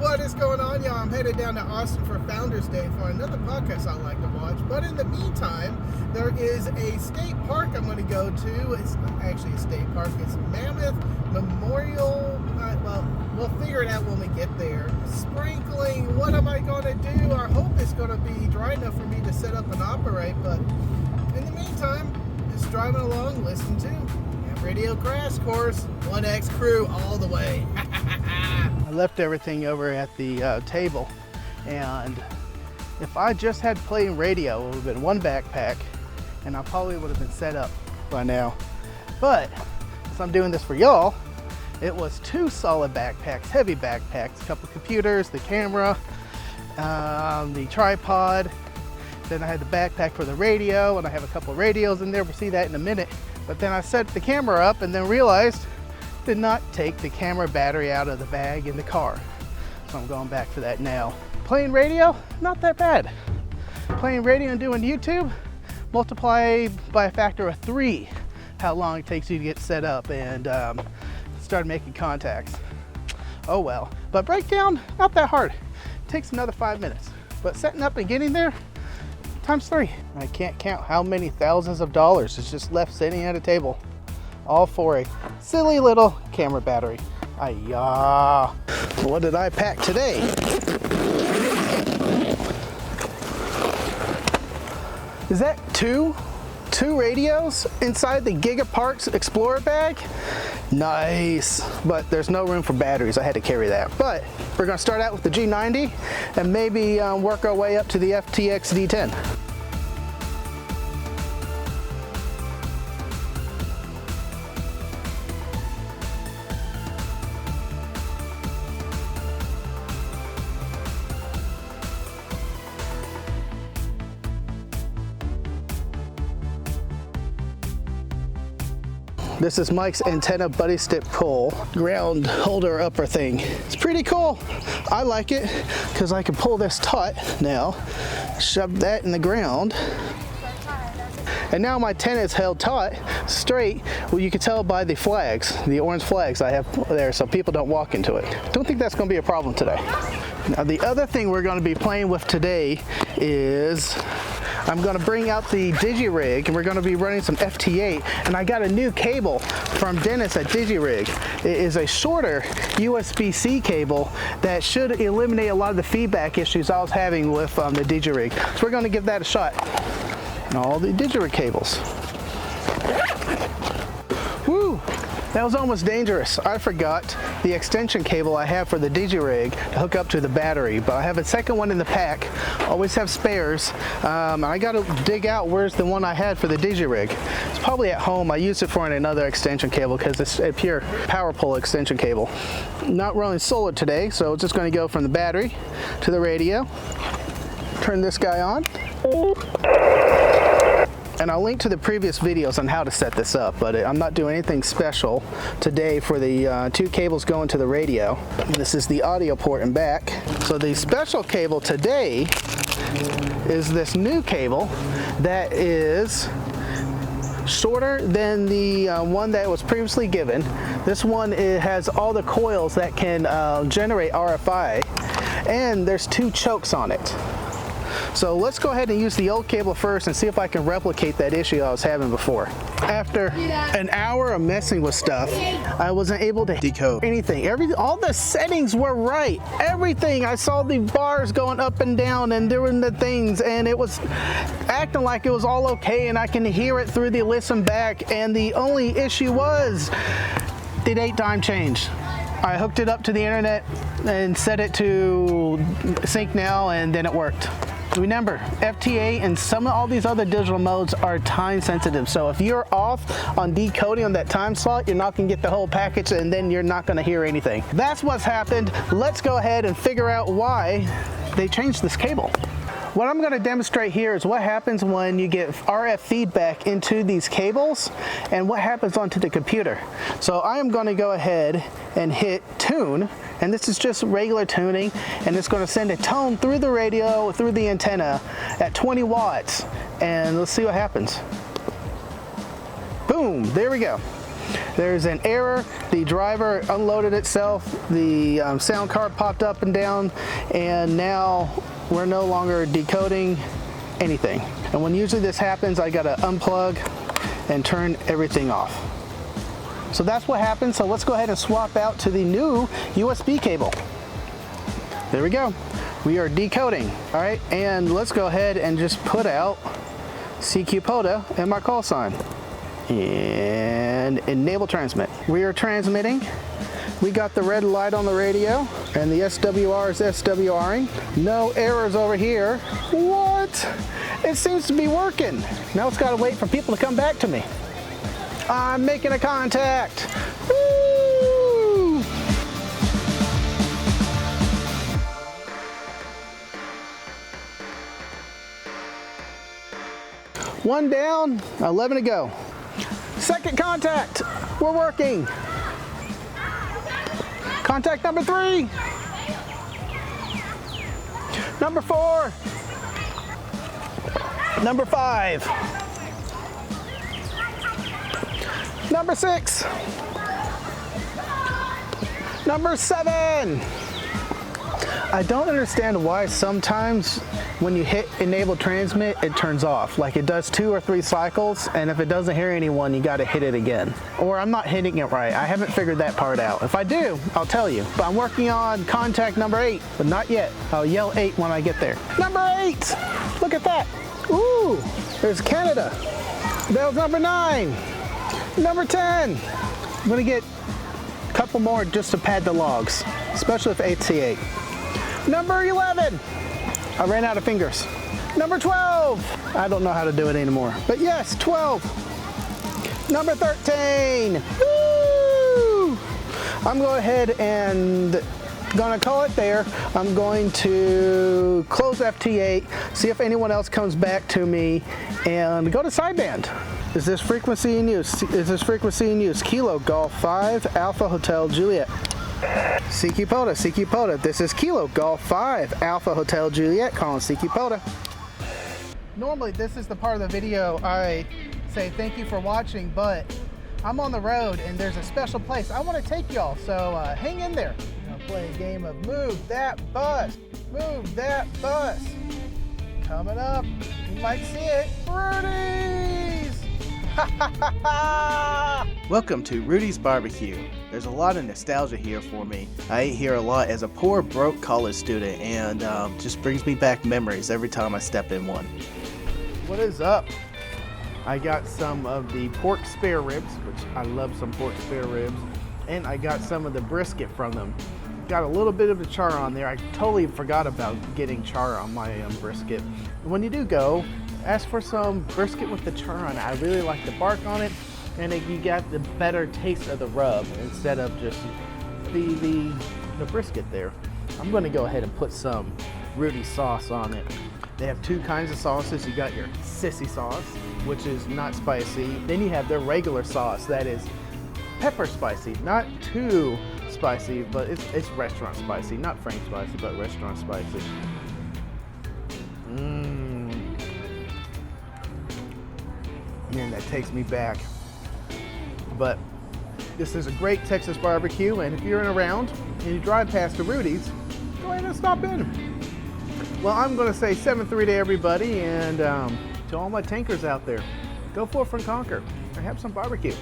What is going on, y'all? I'm headed down to Austin for Founders Day for another podcast I like to watch. But in the meantime, there is a state park I'm going to go to. It's not actually a state park. It's Mammoth Memorial. Well, we'll figure it out when we get there. Sprinkling. What am I going to do? I hope it's going to be dry enough for me to set up and operate. But in the meantime, just driving along, listen to Radio Crash Course 1X crew all the way. I left everything over at the table, and if I just had playing radio, it would have been one backpack, and I probably would have been set up by now. But since I'm doing this for y'all, it was two solid backpacks, heavy backpacks, a couple computers, the camera, the tripod. Then I had the backpack for the radio, and I have a couple of radios in there. We'll see that in a minute. But then I set the camera up and then realized did not take the camera battery out of the bag in the car. So I'm going back for that now. Playing radio, not that bad. Playing radio and doing YouTube, multiply by a factor of 3 how long it takes you to get set up and start making contacts. Oh well. But breakdown, not that hard. It takes another 5 minutes. But setting up and getting there, times 3. I can't count how many thousands of dollars is just left sitting at a table, all for a silly little camera battery. Ayah. What did I pack today? Is that two radios inside the Gigaparks Explorer bag? Nice, but there's no room for batteries. I had to carry that. But we're gonna start out with the G90 and maybe work our way up to the FTX D10. This is Mike's antenna buddy stick pull ground holder upper thing. It's pretty cool. I like it because I can pull this taut now, shove that in the ground. And now my antenna is held taut, straight. Well, you can tell by the flags, the orange flags I have there, so people don't walk into it. Don't think that's gonna be a problem today. Now the other thing we're gonna be playing with today is I'm gonna bring out the DigiRig and we're gonna be running some FT8, and I got a new cable from Dennis at DigiRig. It is a shorter USB-C cable that should eliminate a lot of the feedback issues I was having with the DigiRig. So we're gonna give that a shot. And all the DigiRig cables. Woo! That was almost dangerous. I forgot the extension cable I have for the DigiRig to hook up to the battery, but I have a second one in the pack. Always have spares. I gotta dig out where's the one I had for the DigiRig. It's probably at home. I used it for another extension cable because it's a pure power pole extension cable. Not running solar today, so it's just gonna go from the battery to the radio. Turn this guy on. And I'll link to the previous videos on how to set this up, but I'm not doing anything special today for the two cables going to the radio. This is the audio port and back. So the special cable today is this new cable that is shorter than the one that was previously given. This one, it has all the coils that can generate RFI, and there's 2 chokes on it. So let's go ahead and use the old cable first and see if I can replicate that issue I was having before. After an hour of messing with stuff, I wasn't able to decode anything. All the settings were right. Everything. I saw the bars going up and down and doing the things, and it was acting like it was all okay, and I can hear it through the listen back, and the only issue was the date time change. I hooked it up to the internet and set it to sync now, and then it worked. Remember, FT8 and all these other digital modes are time sensitive. So if you're off on decoding on that time slot, you're not gonna get the whole package, and then you're not gonna hear anything. That's what's happened. Let's go ahead and figure out why they changed this cable. What I'm going to demonstrate here is what happens when you get RF feedback into these cables and what happens onto the computer. So I am going to go ahead and hit tune, and this is just regular tuning, and it's going to send a tone through the radio, through the antenna at 20 watts, and let's see what happens. Boom, there we go. There's an error. The driver unloaded itself. The sound card popped up and down, and now we're no longer decoding anything. And when usually this happens, I gotta unplug and turn everything off. So that's what happened. So let's go ahead and swap out to the new USB cable. There we go. We are decoding. All right, and let's go ahead and just put out CQ POTA and my call sign. And enable transmit. We are transmitting. We got the red light on the radio, and the SWR is SWRing. No errors over here. What? It seems to be working. Now it's got to wait for people to come back to me. I'm making a contact. Woo! One down, 11 to go. Second contact, we're working. Contact number 3. Number 4. Number 5. Number 6. Number 7. I don't understand why sometimes when you hit enable transmit, it turns off. Like it does 2 or 3 cycles, and if it doesn't hear anyone, you gotta hit it again. Or I'm not hitting it right. I haven't figured that part out. If I do, I'll tell you. But I'm working on contact number 8, but not yet. I'll yell 8 when I get there. Number 8! Look at that. Ooh, there's Canada. That was number 9. Number 10. I'm gonna get a couple more just to pad the logs, especially with FT8. Number 11. I ran out of fingers. Number 12. I don't know how to do it anymore. But yes, 12. Number 13. Woo! I'm going ahead and gonna call it there. I'm going to close FT8, see if anyone else comes back to me, and go to sideband. Is this frequency in use? Is this frequency in use? Kilo Golf 5 Alpha Hotel Juliet. CQ POTA, CQ POTA. This is Kilo Golf 5 Alpha Hotel Juliet calling CQ POTA. Normally this is the part of the video I say thank you for watching, but I'm on the road and there's a special place I want to take y'all, so hang in there. I'm gonna play a game of Move That Bus. Move That Bus. Coming up, you might see it, Rudy's! Welcome to Rudy's Barbecue. There's a lot of nostalgia here for me. I ate here a lot as a poor, broke college student, and just brings me back memories every time I step in one. What is up? I got some of the pork spare ribs, which I love some pork spare ribs, and I got some of the brisket from them. Got a little bit of the char on there. I totally forgot about getting char on my brisket. When you do go, ask for some brisket with the char on it. I really like the bark on it, and you got the better taste of the rub instead of just the brisket there. I'm going to go ahead and put some Rudy sauce on it. They have 2 kinds of sauces. You got your sissy sauce, which is not spicy. Then you have their regular sauce that is pepper spicy, not too spicy, but it's restaurant spicy, not Frank spicy, but restaurant spicy. Man, that takes me back. But this is a great Texas barbecue, and if you're around and you drive past the Rudy's, go ahead and stop in. Well, I'm going to say 7-3 to everybody, and to all my tankers out there, go forth and conquer and have some barbecue.